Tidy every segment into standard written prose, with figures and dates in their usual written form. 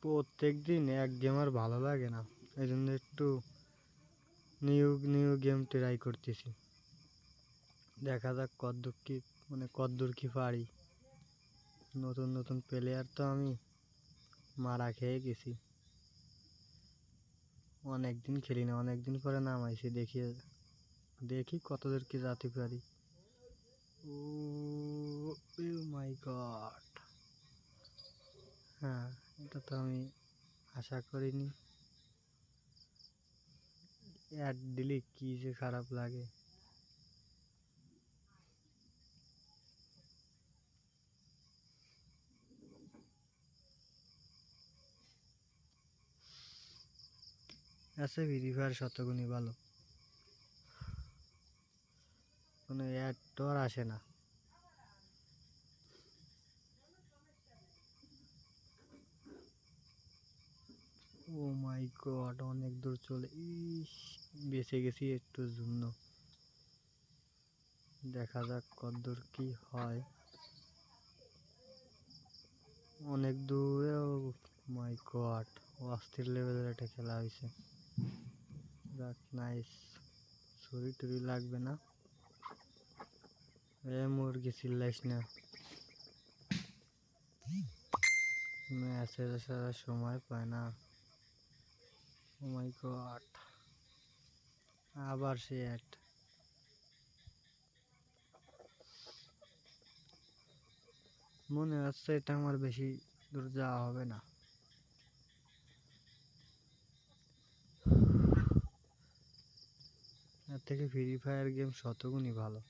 প্রত্যেক দিন এক গেম আর ভালো লাগে না, এই জন্য একটু নিউ নিউ গেম ট্রাই করতেছি। দেখা যাক কতদূর কি কতদূর কি পারি। নতুন নতুন প্লেয়ার তো আমি মারা খেয়ে গেছি, অনেকদিন খেলি না, অনেকদিন পরে নামাইছি। দেখি দেখি কতদূর কি যেতে পারি। ও মাই গড, হ্যাঁ এটা তো আমি আশা করিনি। অ্যাড দিলে কি যে খারাপ লাগে। আচ্ছা, ফ্রি ফায়ার শতগুণই ভালো, কোনো অ্যাড তো আর আসে না। ও মাই গড, অনেক দূর চলে, ইস বেঁচে গেছি একটুর জন্য। দেখা যাক কতদূর কি হয়। অনেক দূরে, মাই গড, অস্থির লেভেলের একটা খেলা হয়েছে। যাক নাইস, ছুরি টুরি লাগবে না। এ মুরগি চিল্লাইস না, মেসেজ আসার সময় পায় না। ও মাই গড, আবার সে অ্যাড। মনে হচ্ছে এটা আমার বেশি দূর যাওয়া হবে না। এর থেকে ফ্রি ফায়ার গেম শতগুণই ভালো।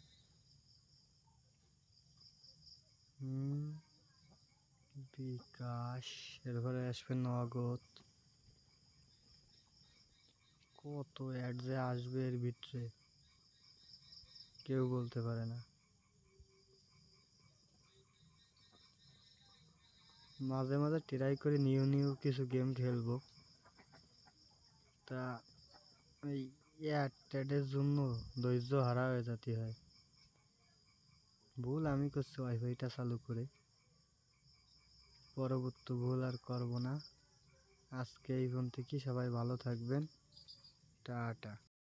বিকাশ, এরপরে আসবে নগদ। কত অ্যাড যে আসবে এর ভিতরে কেউ বলতে পারে না। মাঝে মাঝে ট্রাই করি নিউ নিউ কিছু গেম খেলবো, তা এই অ্যাডের জন্য ধৈর্য হারা হয়ে যেতে হয়। ভুল আমি করছি ওয়াইফাইটা চালু করে, পরবর্তী ভুল আর করব না। আজকে এই পর্যন্ত, কি সবাই ভালো থাকবেন, টাটা।